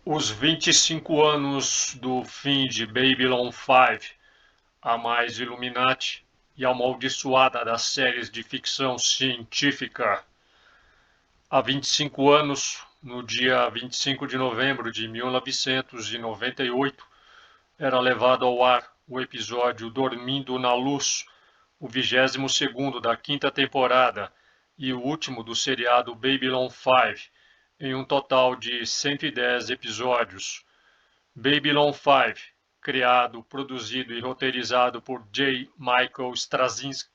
Os 25 anos do fim de Babylon 5, a mais Illuminati e amaldiçoada das séries de ficção científica. Há 25 anos, no dia 25 de novembro de 1998, era levado ao ar o episódio Dormindo na Luz, o 22º da quinta temporada e o último do seriado Babylon 5, em um total de 110 episódios. Babylon 5, criado, produzido e roteirizado por J. Michael Straczynski,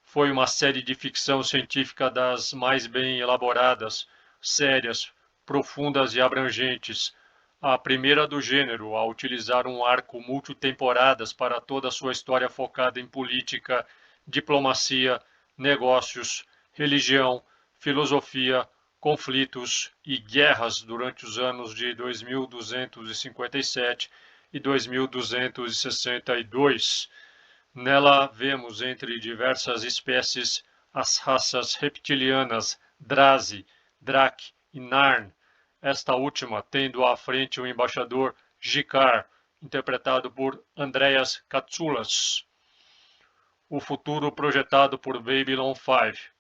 foi uma série de ficção científica das mais bem elaboradas, sérias, profundas e abrangentes, a primeira do gênero a utilizar um arco multitemporadas para toda a sua história focada em política, diplomacia, negócios, religião, filosofia, conflitos e guerras durante os anos de 2257 e 2262. Nela vemos entre diversas espécies as raças reptilianas Drazi, Drak e Narn, esta última tendo à frente o embaixador G'Kar, interpretado por Andreas Katsulas. O futuro projetado por Babylon 5,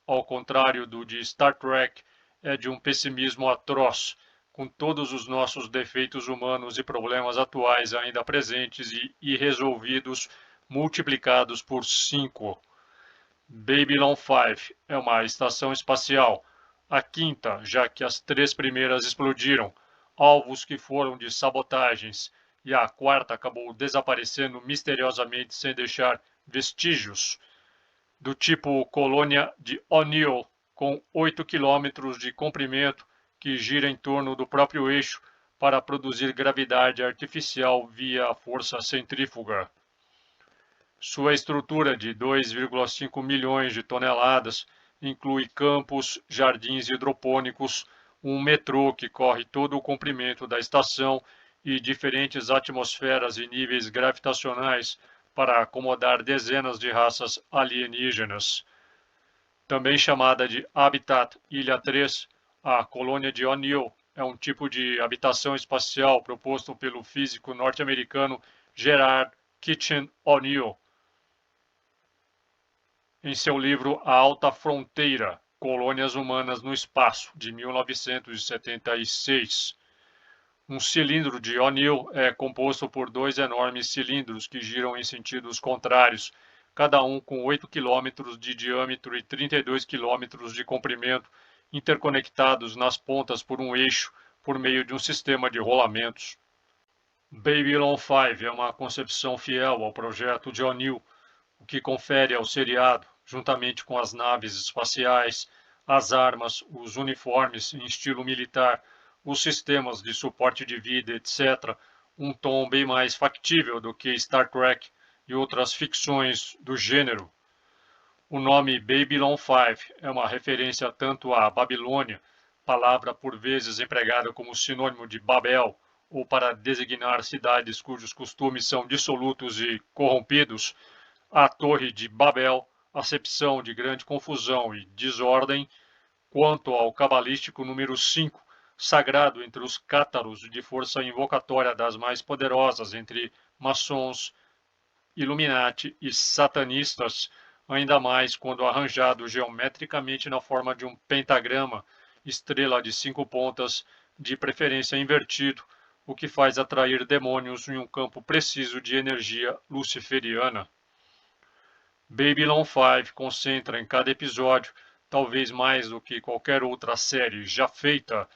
ao contrário do de Star Trek, é de um pessimismo atroz, com todos os nossos defeitos humanos e problemas atuais ainda presentes e irresolvidos, multiplicados por 5. Babylon 5 é uma estação espacial, a quinta, já que as 3 primeiras explodiram, alvos que foram de sabotagens, e a quarta acabou desaparecendo misteriosamente sem deixar vestígios, do tipo colônia de O'Neill, com 8 quilômetros de comprimento, que gira em torno do próprio eixo para produzir gravidade artificial via força centrífuga. Sua estrutura de 2,5 milhões de toneladas inclui campos, jardins hidropônicos, um metrô que corre todo o comprimento da estação e diferentes atmosferas e níveis gravitacionais para acomodar dezenas de raças alienígenas. Também chamada de Habitat Ilha 3, a colônia de O'Neill é um tipo de habitação espacial proposto pelo físico norte-americano Gerard Kitchen O'Neill em seu livro A Alta Fronteira, Colônias Humanas no Espaço, de 1976. Um cilindro de O'Neill é composto por 2 enormes cilindros que giram em sentidos contrários, cada um com 8 km de diâmetro e 32 km de comprimento, interconectados nas pontas por um eixo por meio de um sistema de rolamentos. Babylon 5 é uma concepção fiel ao projeto de O'Neill, o que confere ao seriado, juntamente com as naves espaciais, as armas, os uniformes em estilo militar, os sistemas de suporte de vida, etc., um tom bem mais factível do que Star Trek e outras ficções do gênero. O nome Babylon 5 é uma referência tanto à Babilônia, palavra por vezes empregada como sinônimo de Babel, ou para designar cidades cujos costumes são dissolutos e corrompidos, à Torre de Babel, acepção de grande confusão e desordem, quanto ao cabalístico número 5, sagrado entre os cátaros de força invocatória das mais poderosas entre maçons, Illuminati e satanistas, ainda mais quando arranjado geometricamente na forma de um pentagrama, estrela de 5 pontas, de preferência invertido, o que faz atrair demônios em um campo preciso de energia luciferiana. Babylon 5 concentra em cada episódio, talvez mais do que qualquer outra série já feita,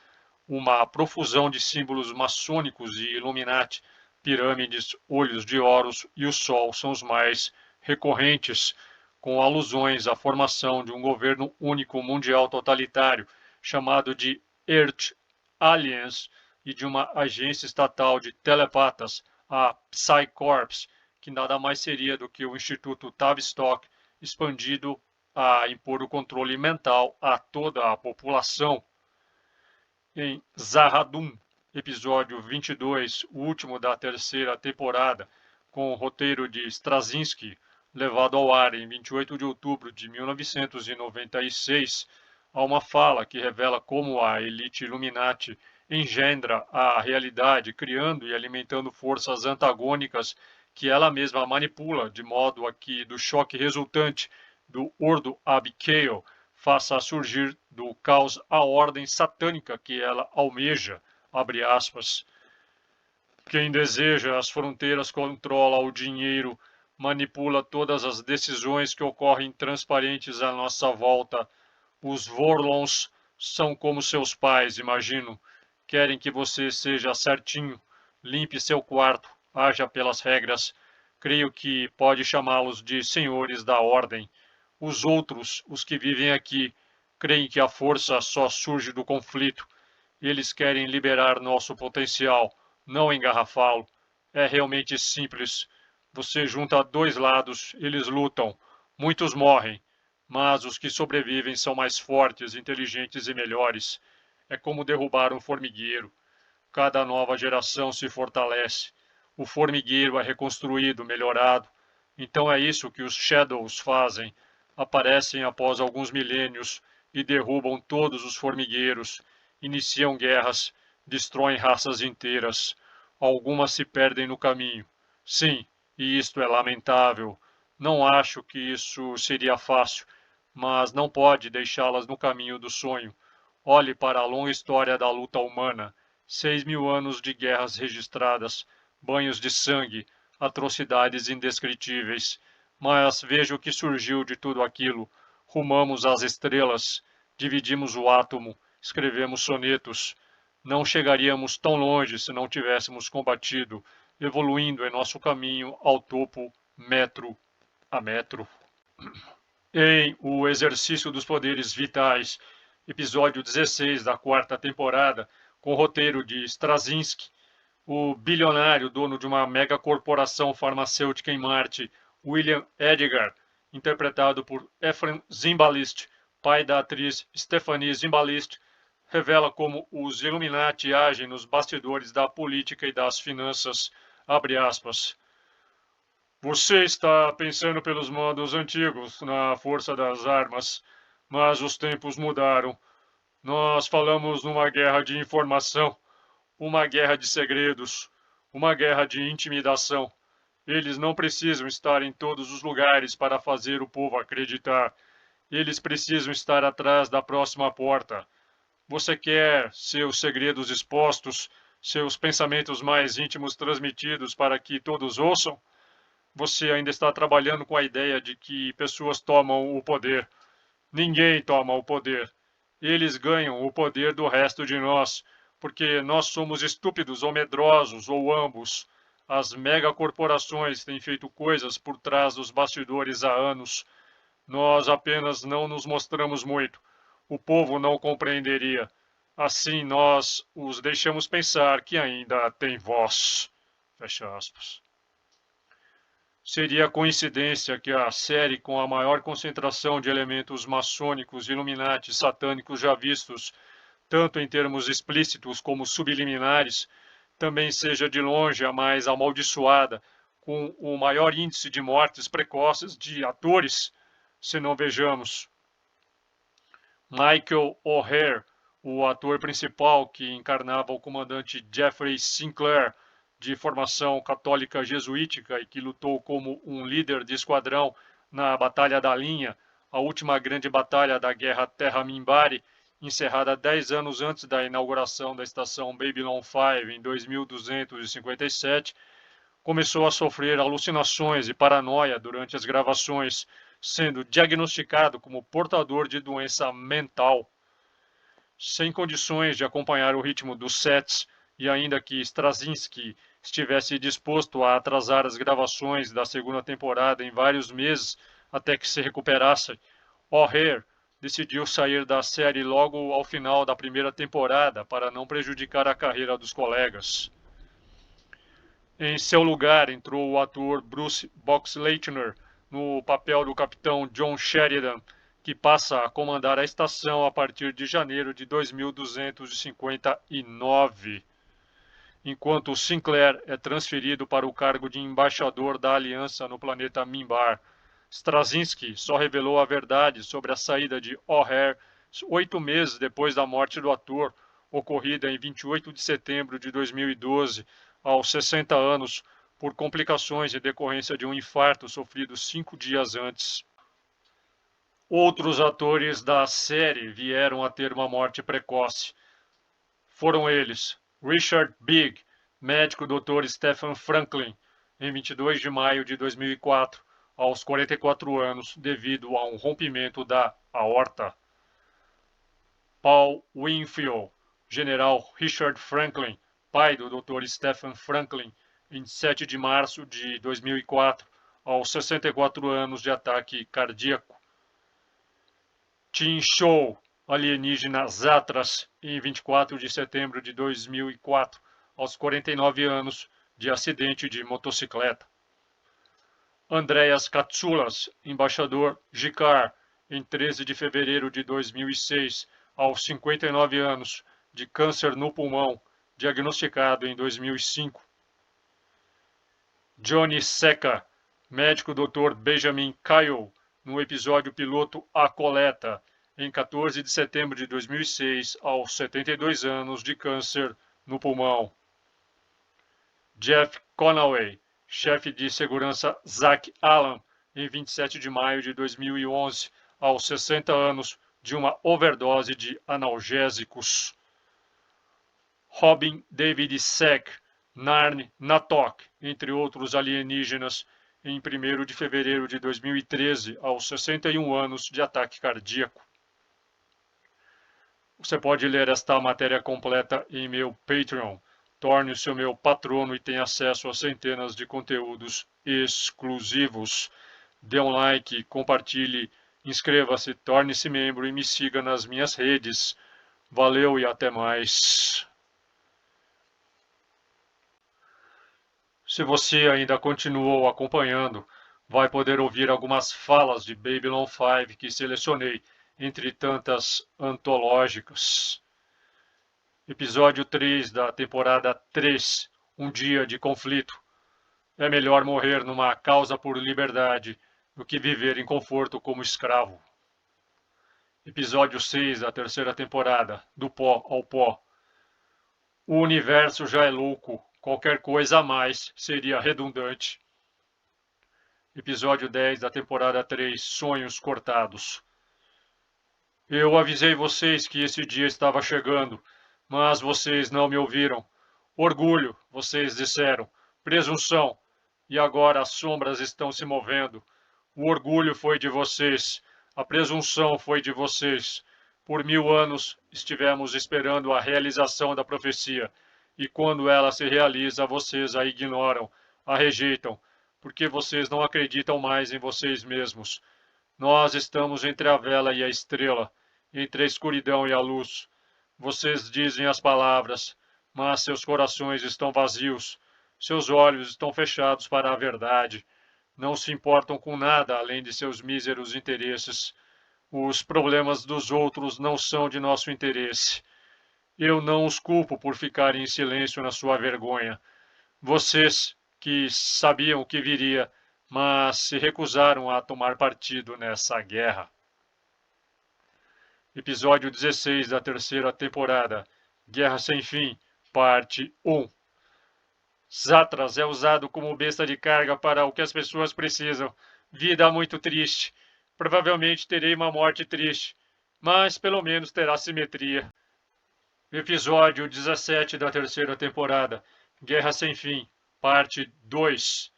uma profusão de símbolos maçônicos e Illuminati, pirâmides, olhos de Horus e o Sol são os mais recorrentes, com alusões à formação de um governo único mundial totalitário, chamado de Earth Alliance, e de uma agência estatal de telepatas, a Psy-Corps, que nada mais seria do que o Instituto Tavistock expandido a impor o controle mental a toda a população. Em Zahradum, episódio 22, o último da terceira temporada, com o roteiro de Straczynski, levado ao ar em 28 de outubro de 1996, há uma fala que revela como a elite Illuminati engendra a realidade, criando e alimentando forças antagônicas que ela mesma manipula, de modo a que do choque resultante do Ordo ab Chaos faça surgir do caos a ordem satânica que ela almeja, abre aspas. Quem deseja as fronteiras controla o dinheiro, manipula todas as decisões que ocorrem transparentes à nossa volta. Os Vorlons são como seus pais, imagino. Querem que você seja certinho, limpe seu quarto, haja pelas regras. Creio que pode chamá-los de senhores da ordem. Os outros, os que vivem aqui, creem que a força só surge do conflito. Eles querem liberar nosso potencial, não engarrafá-lo. É realmente simples. Você junta dois lados, eles lutam. Muitos morrem, mas os que sobrevivem são mais fortes, inteligentes e melhores. É como derrubar um formigueiro. Cada nova geração se fortalece. O formigueiro é reconstruído, melhorado. Então é isso que os Shadows fazem. Aparecem após alguns milênios e derrubam todos os formigueiros, iniciam guerras, destroem raças inteiras. Algumas se perdem no caminho. Sim, e isto é lamentável. Não acho que isso seria fácil, mas não pode deixá-las no caminho do sonho. Olhe para a longa história da luta humana. 6.000 anos de guerras registradas, banhos de sangue, atrocidades indescritíveis. Mas veja o que surgiu de tudo aquilo. Rumamos às estrelas, dividimos o átomo, escrevemos sonetos. Não chegaríamos tão longe se não tivéssemos combatido, evoluindo em nosso caminho ao topo, metro a metro. Em O Exercício dos Poderes Vitais, episódio 16 da quarta temporada, com roteiro de Straczynski, o bilionário dono de uma megacorporação farmacêutica em Marte, William Edgar, interpretado por Efrem Zimbalist, pai da atriz Stephanie Zimbalist, revela como os Illuminati agem nos bastidores da política e das finanças. Abre aspas. Você está pensando pelos modos antigos, na força das armas, mas os tempos mudaram. Nós falamos numa guerra de informação, uma guerra de segredos, uma guerra de intimidação. Eles não precisam estar em todos os lugares para fazer o povo acreditar. Eles precisam estar atrás da próxima porta. Você quer seus segredos expostos, seus pensamentos mais íntimos transmitidos para que todos ouçam? Você ainda está trabalhando com a ideia de que pessoas tomam o poder. Ninguém toma o poder. Eles ganham o poder do resto de nós, porque nós somos estúpidos ou medrosos, ou ambos. As megacorporações têm feito coisas por trás dos bastidores há anos. Nós apenas não nos mostramos muito. O povo não compreenderia. Assim, nós os deixamos pensar que ainda tem voz. Fecha aspas. Seria coincidência que a série com a maior concentração de elementos maçônicos, Illuminati, satânicos já vistos, tanto em termos explícitos como subliminares, também seja de longe a mais amaldiçoada, com o maior índice de mortes precoces de atores, se não vejamos. Michael O'Hare, o ator principal que encarnava o comandante Jeffrey Sinclair, de formação católica jesuítica e que lutou como um líder de esquadrão na Batalha da Linha, a última grande batalha da Guerra Terra-Minbari, encerrada 10 anos antes da inauguração da estação Babylon 5 em 2257, começou a sofrer alucinações e paranoia durante as gravações, sendo diagnosticado como portador de doença mental. Sem condições de acompanhar o ritmo dos sets, e ainda que Straczynski estivesse disposto a atrasar as gravações da segunda temporada em vários meses até que se recuperasse, O'Hare decidiu sair da série logo ao final da primeira temporada para não prejudicar a carreira dos colegas. Em seu lugar entrou o ator Bruce Boxleitner no papel do capitão John Sheridan, que passa a comandar a estação a partir de janeiro de 2259, enquanto Sinclair é transferido para o cargo de embaixador da Aliança no planeta Minbar. Straczynski só revelou a verdade sobre a saída de O'Hare 8 meses depois da morte do ator, ocorrida em 28 de setembro de 2012, aos 60 anos, por complicações em decorrência de um infarto sofrido 5 dias antes. Outros atores da série vieram a ter uma morte precoce. Foram eles: Richard Bigg, médico Dr. Stephen Franklin, em 22 de maio de 2004, aos 44 anos, devido a um rompimento da aorta. Paul Winfield, General Richard Franklin, pai do Dr. Stephen Franklin, em 7 de março de 2004, aos 64 anos de ataque cardíaco. Tim Shaw, alienígena Zatras, em 24 de setembro de 2004, aos 49 anos, de acidente de motocicleta. Andreas Katsoulas, embaixador JICAR, em 13 de fevereiro de 2006, aos 59 anos, de câncer no pulmão, diagnosticado em 2005. Johnny Seca, médico Dr. Benjamin Kyle, no episódio piloto A Coleta, em 14 de setembro de 2006, aos 72 anos, de câncer no pulmão. Jeff Conaway, chefe de segurança Zach Allen, em 27 de maio de 2011, aos 60 anos, de uma overdose de analgésicos. Robin David Seck, Narn Natok, entre outros alienígenas, em 1º de fevereiro de 2013, aos 61 anos, de ataque cardíaco. Você pode ler esta matéria completa em meu Patreon. Torne-se o meu patrono e tenha acesso a centenas de conteúdos exclusivos. Dê um like, compartilhe, inscreva-se, torne-se membro e me siga nas minhas redes. Valeu e até mais. Se você ainda continuou acompanhando, vai poder ouvir algumas falas de Babylon 5 que selecionei entre tantas antológicas. Episódio 3 da temporada 3, Um Dia de Conflito. É melhor morrer numa causa por liberdade do que viver em conforto como escravo. Episódio 6 da terceira temporada, Do Pó ao Pó. O universo já é louco, qualquer coisa a mais seria redundante. Episódio 10 da temporada 3, Sonhos Cortados. Eu avisei vocês que esse dia estava chegando, mas vocês não me ouviram. Orgulho, vocês disseram. Presunção. E agora as sombras estão se movendo. O orgulho foi de vocês. A presunção foi de vocês. Por 1000 anos estivemos esperando a realização da profecia. E quando ela se realiza, vocês a ignoram, a rejeitam, porque vocês não acreditam mais em vocês mesmos. Nós estamos entre a vela e a estrela, entre a escuridão e a luz. Vocês dizem as palavras, mas seus corações estão vazios. Seus olhos estão fechados para a verdade. Não se importam com nada além de seus míseros interesses. Os problemas dos outros não são de nosso interesse. Eu não os culpo por ficarem em silêncio na sua vergonha. Vocês, que sabiam o que viria, mas se recusaram a tomar partido nessa guerra. Episódio 16 da terceira temporada, Guerra Sem Fim, parte 1. Zatras é usado como besta de carga para o que as pessoas precisam. Vida muito triste. Provavelmente terei uma morte triste, mas pelo menos terá simetria. Episódio 17 da terceira temporada, Guerra Sem Fim, parte 2.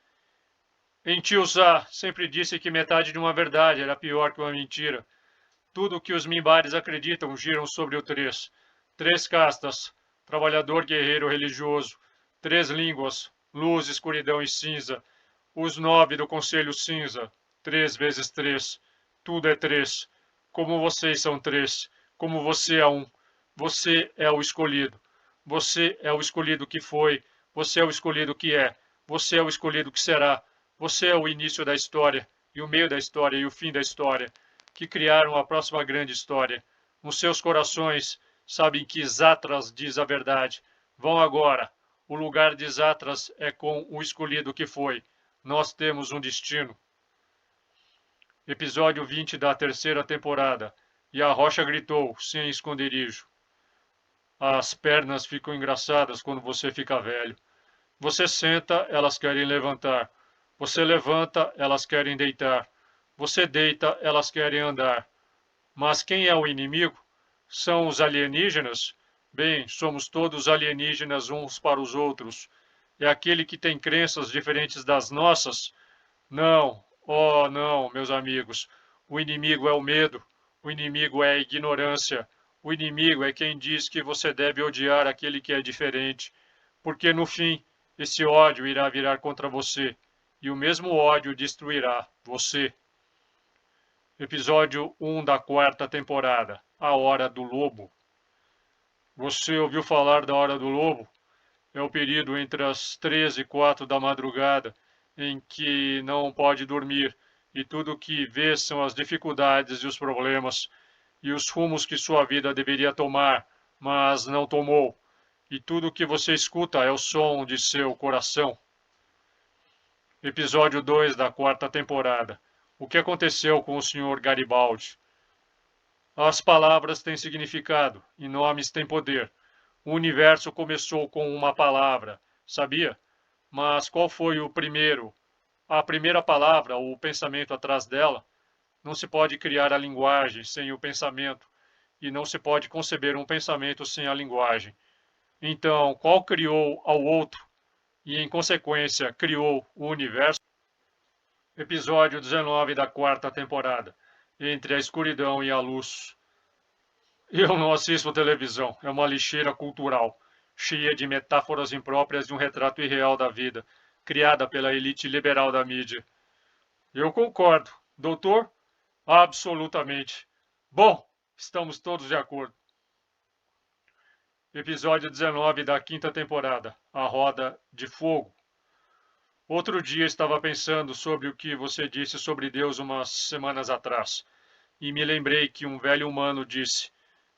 Entilsa sempre disse que metade de uma verdade era pior que uma mentira. Tudo o que os mimbares acreditam giram sobre o três. 3 castas, trabalhador, guerreiro, religioso. 3 línguas, luz, escuridão e cinza. Os 9 do Conselho Cinza. 3 vezes 3. Tudo é 3. Como vocês são 3. Como você é 1. Você é o escolhido. Você é o escolhido que foi. Você é o escolhido que é. Você é o escolhido que será. Você é o início da história, e o meio da história, e o fim da história, que criaram a próxima grande história. Nos seus corações, sabem que Zatras diz a verdade. Vão agora. O lugar de Zatras é com o escolhido que foi. Nós temos um destino. Episódio 20 da terceira temporada. E a rocha gritou, sem esconderijo. As pernas ficam engraçadas quando você fica velho. Você senta, elas querem levantar. Você levanta, elas querem deitar. Você deita, elas querem andar. Mas quem é o inimigo? São os alienígenas? Bem, somos todos alienígenas uns para os outros. É aquele que tem crenças diferentes das nossas? Não, oh não, meus amigos. O inimigo é o medo. O inimigo é a ignorância. O inimigo é quem diz que você deve odiar aquele que é diferente. Porque no fim, esse ódio irá virar contra você. E o mesmo ódio destruirá você. Episódio 1 da quarta temporada. A Hora do Lobo. Você ouviu falar da Hora do Lobo? É o período entre as 13 e 4 da madrugada, em que não pode dormir, e tudo o que vê são as dificuldades e os problemas, e os rumos que sua vida deveria tomar, mas não tomou. E tudo o que você escuta é o som de seu coração. Episódio 2 da quarta temporada. O que aconteceu com o Sr. Garibaldi? As palavras têm significado e nomes têm poder. O universo começou com uma palavra, sabia? Mas qual foi o primeiro? A primeira palavra, ou o pensamento atrás dela? Não se pode criar a linguagem sem o pensamento, e não se pode conceber um pensamento sem a linguagem. Então, qual criou ao outro e, em consequência, criou o universo? Episódio 19 da quarta temporada. Entre a escuridão e a luz. Eu não assisto televisão, é uma lixeira cultural, cheia de metáforas impróprias de um retrato irreal da vida, criada pela elite liberal da mídia. Eu concordo, doutor? Absolutamente. Bom, estamos todos de acordo. Episódio 19 da quinta temporada, A Roda de Fogo. Outro dia estava pensando sobre o que você disse sobre Deus umas semanas atrás, e me lembrei que um velho humano disse: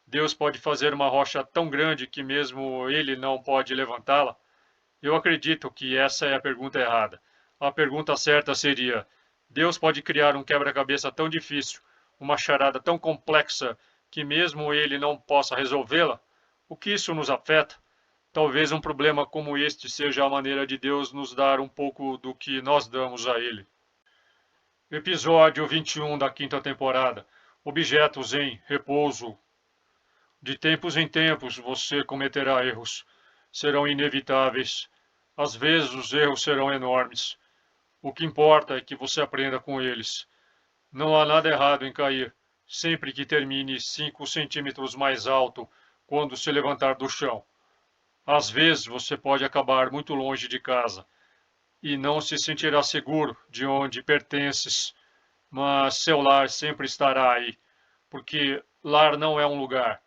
Deus pode fazer uma rocha tão grande que mesmo ele não pode levantá-la? Eu acredito que essa é a pergunta errada. A pergunta certa seria: Deus pode criar um quebra-cabeça tão difícil, uma charada tão complexa, que mesmo ele não possa resolvê-la? O que isso nos afeta? Talvez um problema como este seja a maneira de Deus nos dar um pouco do que nós damos a ele. Episódio 21 da quinta temporada. Objetos em repouso. De tempos em tempos você cometerá erros. Serão inevitáveis. Às vezes os erros serão enormes. O que importa é que você aprenda com eles. Não há nada errado em cair, sempre que termine 5 centímetros mais alto quando se levantar do chão. Às vezes você pode acabar muito longe de casa e não se sentirá seguro de onde pertences, mas seu lar sempre estará aí, porque lar não é um lugar,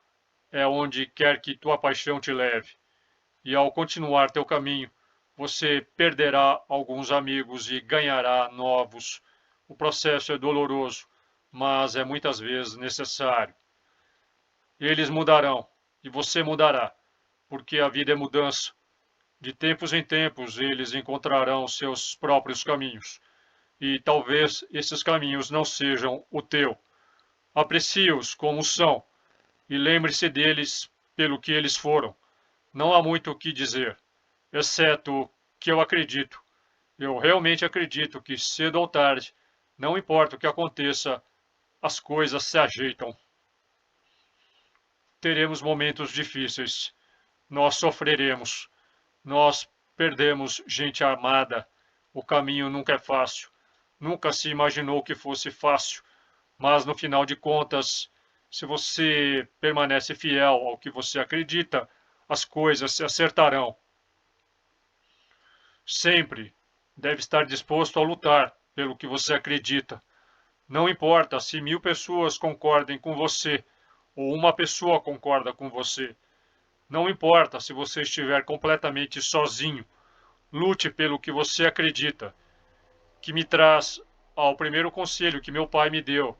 é onde quer que tua paixão te leve. E ao continuar teu caminho, você perderá alguns amigos e ganhará novos. O processo é doloroso, mas é muitas vezes necessário. Eles mudarão e você mudará, porque a vida é mudança. De tempos em tempos, eles encontrarão seus próprios caminhos. E talvez esses caminhos não sejam o teu. Aprecie-os como são e lembre-se deles pelo que eles foram. Não há muito o que dizer, exceto que eu acredito. Eu realmente acredito que cedo ou tarde, não importa o que aconteça, as coisas se ajeitam. Teremos momentos difíceis. Nós sofreremos. Nós perdemos gente amada. O caminho nunca é fácil. Nunca se imaginou que fosse fácil. Mas no final de contas, se você permanece fiel ao que você acredita, as coisas se acertarão. Sempre deve estar disposto a lutar pelo que você acredita. Não importa se 1000 pessoas concordem com você ou uma pessoa concorda com você. Não importa se você estiver completamente sozinho. Lute pelo que você acredita, que me traz ao primeiro conselho que meu pai me deu.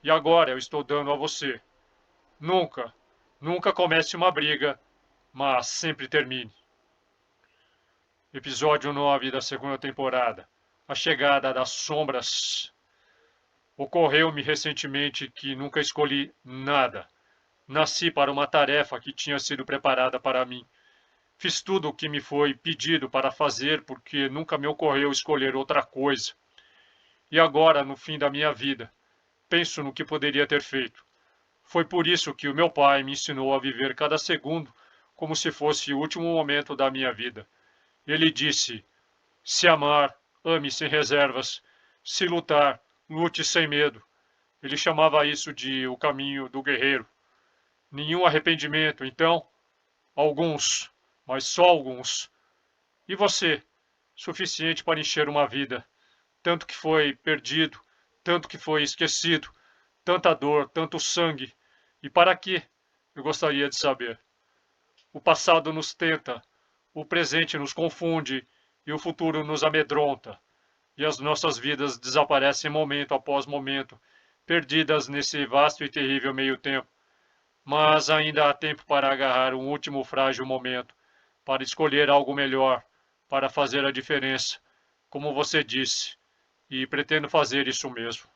E agora eu estou dando a você. Nunca, nunca comece uma briga, mas sempre termine. Episódio 9 da segunda temporada. A chegada das sombras. Ocorreu-me recentemente que nunca escolhi nada. Nasci para uma tarefa que tinha sido preparada para mim. Fiz tudo o que me foi pedido para fazer porque nunca me ocorreu escolher outra coisa. E agora, no fim da minha vida, penso no que poderia ter feito. Foi por isso que o meu pai me ensinou a viver cada segundo como se fosse o último momento da minha vida. Ele disse: se amar, ame sem reservas. Se lutar, lute sem medo. Ele chamava isso de o caminho do guerreiro. Nenhum arrependimento, então? Alguns, mas só alguns. E você? Suficiente para encher uma vida. Tanto que foi perdido, tanto que foi esquecido, tanta dor, tanto sangue. E para quê? Eu gostaria de saber. O passado nos tenta, o presente nos confunde e o futuro nos amedronta. E as nossas vidas desaparecem momento após momento, perdidas nesse vasto e terrível meio-tempo. Mas ainda há tempo para agarrar um último frágil momento, para escolher algo melhor, para fazer a diferença, como você disse, e pretendo fazer isso mesmo.